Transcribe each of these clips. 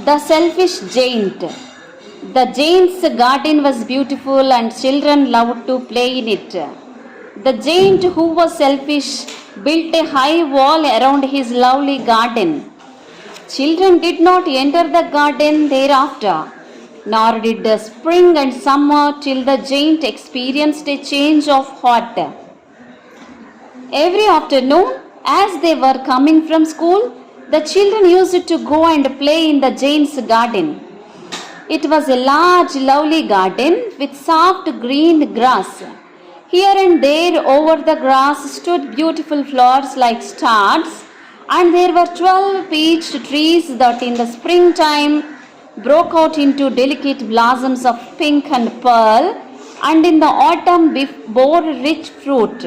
The selfish giant. The giant's garden was beautiful and children loved to play in it. The giant, who was selfish, built a high wall around his lovely garden. Children did not enter the garden thereafter, nor did the spring and summer till the giant experienced a change of heart. Every afternoon, as they were coming from school, the children used to go and play in the giant's garden. It was a large, lovely garden with soft green grass. Here and there over the grass stood beautiful flowers like stars, and there were 12 peach trees that in the springtime broke out into delicate blossoms of pink and pearl, and in the autumn bore rich fruit.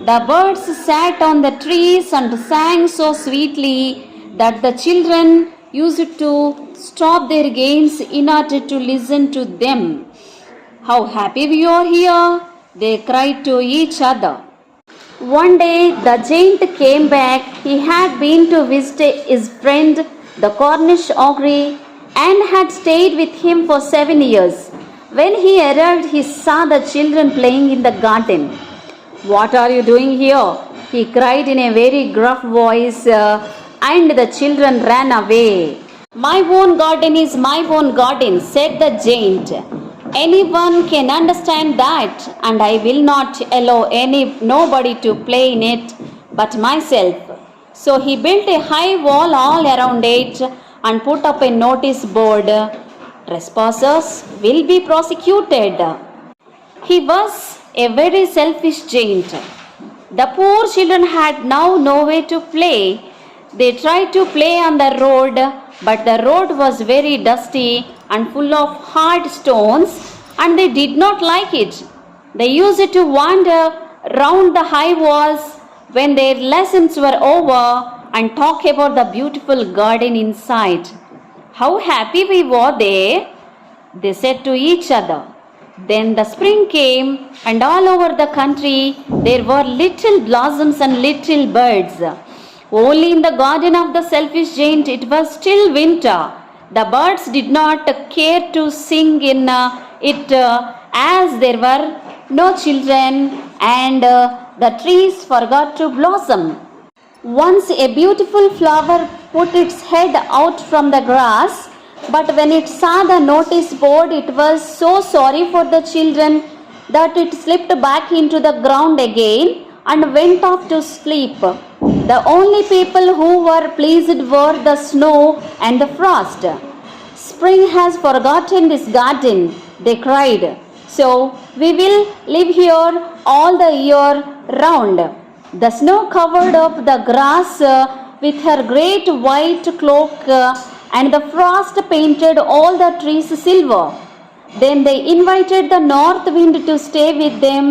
The birds sat on the trees and sang so sweetly that the children used to stop their games in order to listen to them. "How happy we are here!" they cried to each other. One day the giant came back. He had been to visit his friend the Cornish ogre and had stayed with him for 7 years. When he arrived, he saw the children playing in the garden. "What are you doing here?" he cried in a very gruff voice, and the children ran away. "My own garden is my own garden," said the giant. "Anyone can understand that, and I will not allow nobody to play in it but myself." So he built a high wall all around it and put up a notice board, "Trespassers will be prosecuted." He was a very selfish giant. The poor children had now no way to play. They tried to play on the road, but the road was very dusty and full of hard stones, and they did not like it. They used to wander round the high walls when their lessons were over and talk about the beautiful garden inside. "How happy we were there," they said to each other. Then the spring came, and all over the country there were little blossoms and little birds. Only in the garden of the selfish giant it was still winter. The birds did not care to sing in it as there were no children, and the trees forgot to blossom. Once a beautiful flower put its head out from the grass, but when it saw the notice board, it was so sorry for the children that it slipped back into the ground again and went off to sleep. The only people who were pleased were the snow and the frost. "Spring has forgotten this garden," they cried. "So we will live here all the year round." The snow covered up the grass with her great white cloak, and the frost painted all the trees silver. Then they invited the north wind to stay with them,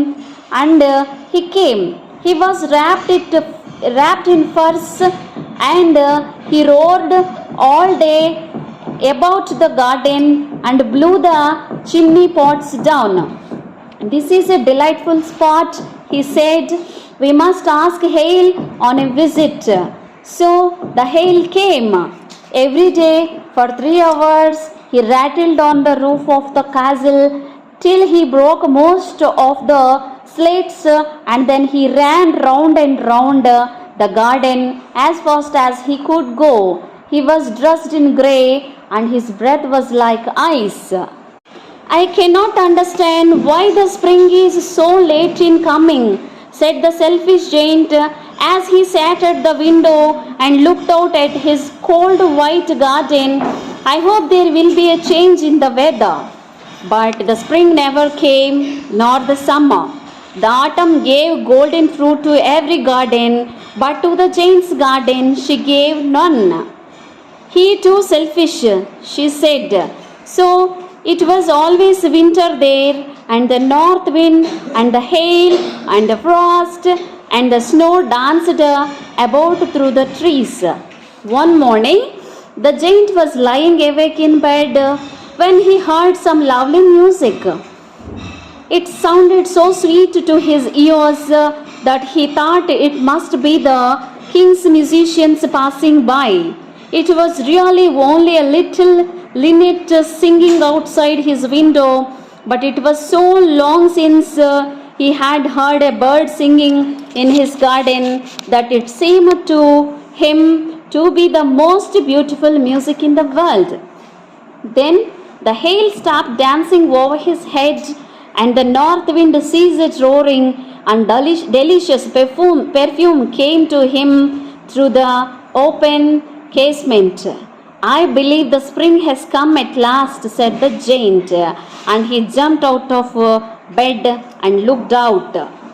and he came. He was wrapped in furs, and he roared all day about the garden and blew the chimney pots down. "This is a delightful spot," he said. "We must ask Hail on a visit." So the hail came. Every day for 3 hours he rattled on the roof of the castle till he broke most of the slates, and then he ran round and round the garden as fast as he could go. He was dressed in grey and his breath was like ice. "I cannot understand why the spring is so late in coming," said the selfish giant as he sat at the window and looked out at his cold white garden. "I hope there will be a change in the weather." But the spring never came, nor the summer. The autumn gave golden fruit to every garden, but to the giant's garden she gave none. "He too selfish," she said. So it was always winter there, and the north wind and the hail and the frost and the snow danced about through the trees. One morning the giant was lying awake in bed when he heard some lovely music. It sounded so sweet to his ears that he thought it must be the king's musicians passing by. It was really only a little linnet singing outside his window, but it was so long since he had heard a bird singing in his garden that it seemed to him to be the most beautiful music in the world. Then the hail stopped dancing over his head, and the north wind ceased roaring, and delicious perfume came to him through the open casement. I believe the spring has come at last, said the giant, and he jumped out of bed and looked out.